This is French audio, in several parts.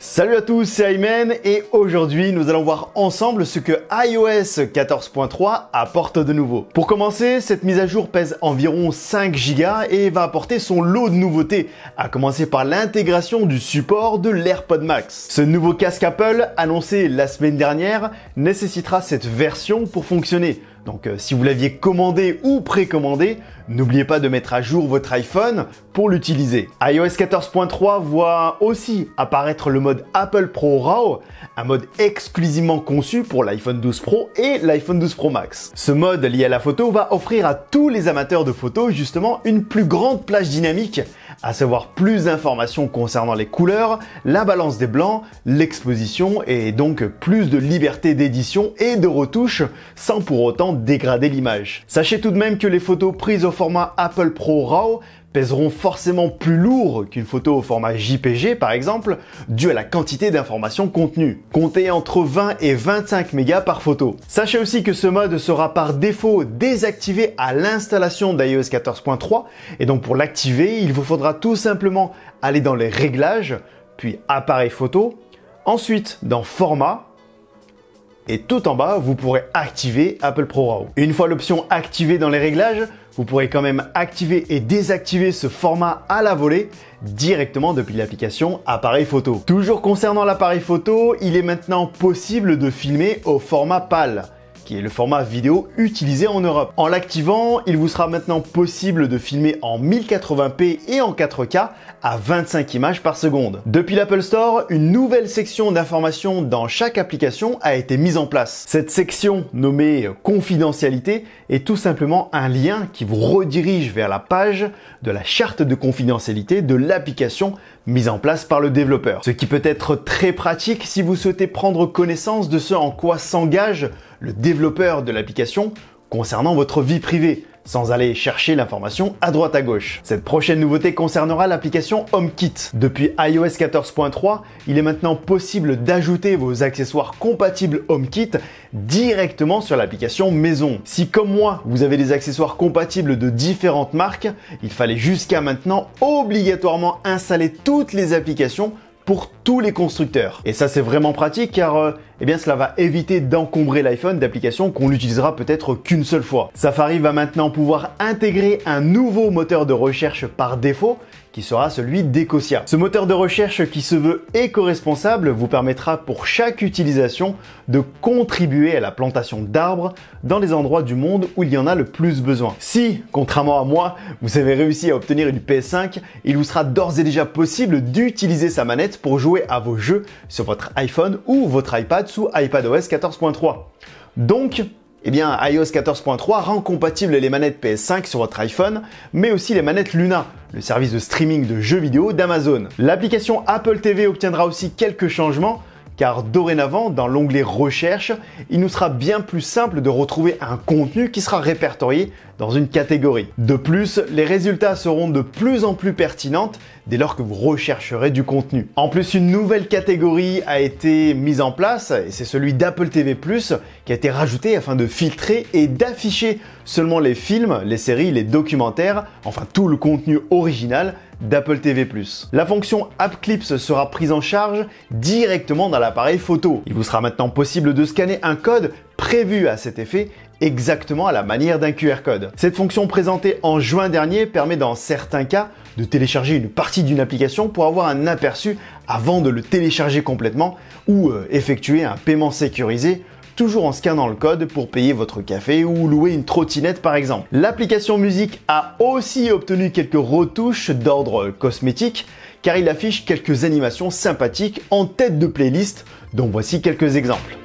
Salut à tous, c'est Ayman et aujourd'hui nous allons voir ensemble ce que iOS 14.3 apporte de nouveau. Pour commencer, cette mise à jour pèse environ 5 Go et va apporter son lot de nouveautés, à commencer par l'intégration du support de l'AirPod Max. Ce nouveau casque Apple, annoncé la semaine dernière, nécessitera cette version pour fonctionner. Donc si vous l'aviez commandé ou précommandé, n'oubliez pas de mettre à jour votre iPhone pour l'utiliser. iOS 14.3 voit aussi apparaître le mode Apple Pro RAW, un mode exclusivement conçu pour l'iPhone 12 Pro et l'iPhone 12 Pro Max. Ce mode lié à la photo va offrir à tous les amateurs de photos justement une plus grande plage dynamique, à savoir plus d'informations concernant les couleurs, la balance des blancs, l'exposition et donc plus de liberté d'édition et de retouche sans pour autant dégrader l'image. Sachez tout de même que les photos prises au format Apple Pro RAW pèseront forcément plus lourd qu'une photo au format JPG par exemple, dû à la quantité d'informations contenues. Comptez entre 20 et 25 mégas par photo. Sachez aussi que ce mode sera par défaut désactivé à l'installation d'iOS 14.3 et donc pour l'activer, il vous faudra tout simplement aller dans les réglages, puis appareil photo, ensuite dans format, et tout en bas, vous pourrez activer Apple Pro RAW. Une fois l'option activée dans les réglages, vous pourrez quand même activer et désactiver ce format à la volée directement depuis l'application appareil photo. Toujours concernant l'appareil photo, il est maintenant possible de filmer au format PAL, qui est le format vidéo utilisé en Europe. En l'activant, il vous sera maintenant possible de filmer en 1080p et en 4K à 25 images par seconde. Depuis l'Apple Store, une nouvelle section d'information dans chaque application a été mise en place. Cette section, nommée confidentialité, est tout simplement un lien qui vous redirige vers la page de la charte de confidentialité de l'application mise en place par le développeur. Ce qui peut être très pratique si vous souhaitez prendre connaissance de ce en quoi s'engage le développeur de l'application concernant votre vie privée, sans aller chercher l'information à droite à gauche. Cette prochaine nouveauté concernera l'application HomeKit. Depuis iOS 14.3, il est maintenant possible d'ajouter vos accessoires compatibles HomeKit directement sur l'application Maison. Si comme moi, vous avez des accessoires compatibles de différentes marques, il fallait jusqu'à maintenant obligatoirement installer toutes les applications pour tous les constructeurs. Et ça c'est vraiment pratique car cela va éviter d'encombrer l'iPhone d'applications qu'on n'utilisera peut-être qu'une seule fois. Safari va maintenant pouvoir intégrer un nouveau moteur de recherche par défaut qui sera celui d'Ecosia. Ce moteur de recherche qui se veut éco-responsable vous permettra pour chaque utilisation de contribuer à la plantation d'arbres dans les endroits du monde où il y en a le plus besoin. Si, contrairement à moi, vous avez réussi à obtenir une PS5, il vous sera d'ores et déjà possible d'utiliser sa manette pour jouer à vos jeux sur votre iPhone ou votre iPad sous iPadOS 14.3. Donc, iOS 14.3 rend compatible les manettes PS5 sur votre iPhone, mais aussi les manettes Luna, le service de streaming de jeux vidéo d'Amazon. L'application Apple TV obtiendra aussi quelques changements, car dorénavant, dans l'onglet Recherche, il nous sera bien plus simple de retrouver un contenu qui sera répertorié dans une catégorie. De plus, les résultats seront de plus en plus pertinentes dès lors que vous rechercherez du contenu. En plus, une nouvelle catégorie a été mise en place, et c'est celui d'Apple TV+, qui a été rajouté afin de filtrer et d'afficher seulement les films, les séries, les documentaires, enfin tout le contenu original d'Apple TV+. La fonction App Clips sera prise en charge directement dans l'appareil photo. Il vous sera maintenant possible de scanner un code prévu à cet effet exactement à la manière d'un QR code. Cette fonction présentée en juin dernier permet dans certains cas de télécharger une partie d'une application pour avoir un aperçu avant de le télécharger complètement ou effectuer un paiement sécurisé, toujours en scannant le code pour payer votre café ou louer une trottinette par exemple. L'application musique a aussi obtenu quelques retouches d'ordre cosmétique car il affiche quelques animations sympathiques en tête de playlist dont voici quelques exemples.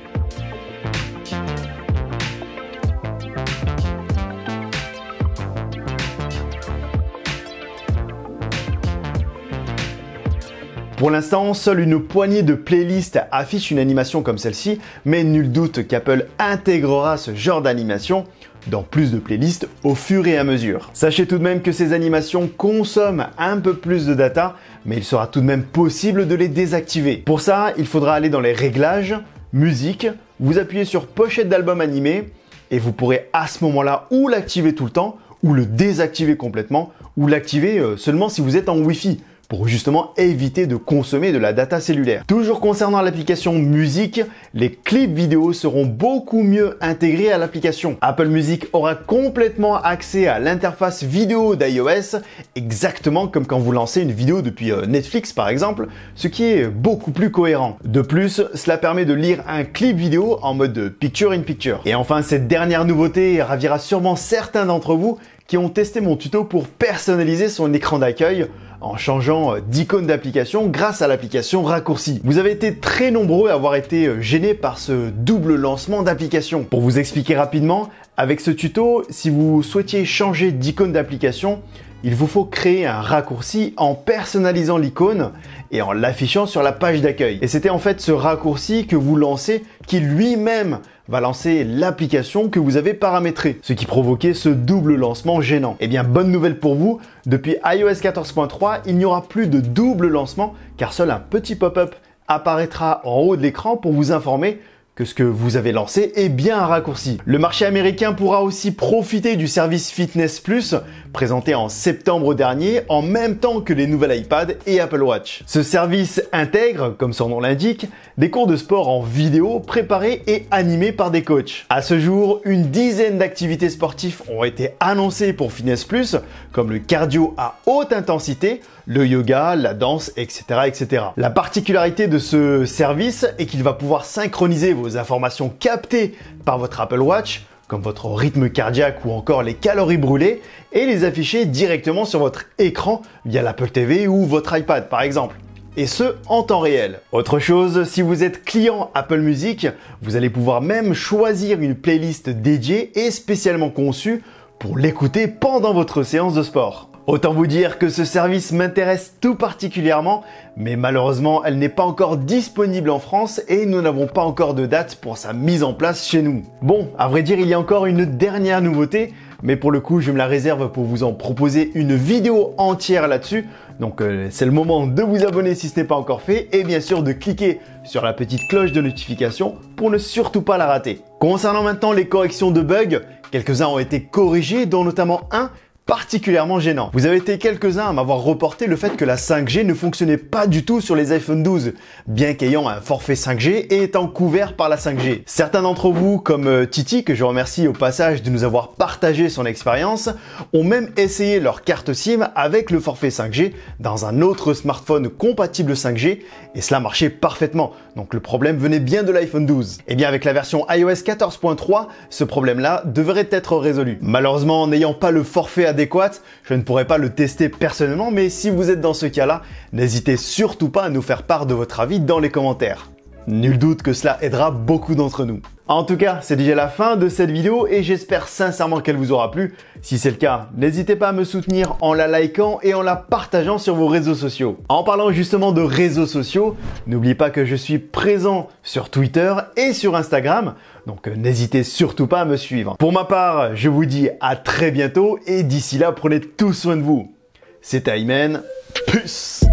Pour l'instant, seule une poignée de playlists affiche une animation comme celle-ci, mais nul doute qu'Apple intégrera ce genre d'animation dans plus de playlists au fur et à mesure. Sachez tout de même que ces animations consomment un peu plus de data, mais il sera tout de même possible de les désactiver. Pour ça, il faudra aller dans les réglages, musique, vous appuyez sur pochette d'album animé et vous pourrez à ce moment-là ou l'activer tout le temps, ou le désactiver complètement, ou l'activer seulement si vous êtes en Wi-Fi. pour justement éviter de consommer de la data cellulaire. Toujours concernant l'application musique, les clips vidéo seront beaucoup mieux intégrés à l'application. Apple Music aura complètement accès à l'interface vidéo d'iOS, exactement comme quand vous lancez une vidéo depuis Netflix par exemple, ce qui est beaucoup plus cohérent. De plus, cela permet de lire un clip vidéo en mode picture in picture. Et enfin, cette dernière nouveauté ravira sûrement certains d'entre vous qui ont testé mon tuto pour personnaliser son écran d'accueil en changeant d'icône d'application grâce à l'application raccourci. Vous avez été très nombreux à avoir été gênés par ce double lancement d'application. Pour vous expliquer rapidement, avec ce tuto, si vous souhaitiez changer d'icône d'application, il vous faut créer un raccourci en personnalisant l'icône et en l'affichant sur la page d'accueil. Et c'était en fait ce raccourci que vous lancez qui lui-même va lancer l'application que vous avez paramétrée, ce qui provoquait ce double lancement gênant. Eh bien, bonne nouvelle pour vous, depuis iOS 14.3, il n'y aura plus de double lancement car seul un petit pop-up apparaîtra en haut de l'écran pour vous informer que ce que vous avez lancé est bien un raccourci. Le marché américain pourra aussi profiter du service Fitness Plus présenté en septembre dernier en même temps que les nouvelles iPad et Apple Watch. Ce service intègre, comme son nom l'indique, des cours de sport en vidéo préparés et animés par des coachs. À ce jour, une dizaine d'activités sportives ont été annoncées pour Fitness Plus, comme le cardio à haute intensité, le yoga, la danse, etc., etc. La particularité de ce service est qu'il va pouvoir synchroniser vos informations captées par votre Apple Watch, comme votre rythme cardiaque ou encore les calories brûlées, et les afficher directement sur votre écran via l'Apple TV ou votre iPad par exemple. Et ce, en temps réel. Autre chose, si vous êtes client Apple Music, vous allez pouvoir même choisir une playlist dédiée et spécialement conçue pour l'écouter pendant votre séance de sport. Autant vous dire que ce service m'intéresse tout particulièrement, mais malheureusement, elle n'est pas encore disponible en France et nous n'avons pas encore de date pour sa mise en place chez nous. Bon, à vrai dire, il y a encore une dernière nouveauté, mais pour le coup, je me la réserve pour vous en proposer une vidéo entière là-dessus. Donc c'est le moment de vous abonner si ce n'est pas encore fait et bien sûr de cliquer sur la petite cloche de notification pour ne surtout pas la rater. Concernant maintenant les corrections de bugs, quelques-uns ont été corrigés, dont notamment un particulièrement gênant. Vous avez été quelques-uns à m'avoir reporté le fait que la 5G ne fonctionnait pas du tout sur les iPhone 12, bien qu'ayant un forfait 5G et étant couvert par la 5G. Certains d'entre vous, comme Titi, que je remercie au passage de nous avoir partagé son expérience, ont même essayé leur carte SIM avec le forfait 5G dans un autre smartphone compatible 5G et cela marchait parfaitement. Donc le problème venait bien de l'iPhone 12. Et bien avec la version iOS 14.3, ce problème-là devrait être résolu. Malheureusement, n'ayant pas le forfait adéquat, je ne pourrais pas le tester personnellement, mais si vous êtes dans ce cas-là, n'hésitez surtout pas à nous faire part de votre avis dans les commentaires. Nul doute que cela aidera beaucoup d'entre nous. En tout cas, c'est déjà la fin de cette vidéo et j'espère sincèrement qu'elle vous aura plu. Si c'est le cas, n'hésitez pas à me soutenir en la likant et en la partageant sur vos réseaux sociaux. En parlant justement de réseaux sociaux, n'oubliez pas que je suis présent sur Twitter et sur Instagram, donc n'hésitez surtout pas à me suivre. Pour ma part, je vous dis à très bientôt et d'ici là, prenez tout soin de vous. C'était Ayman, peace.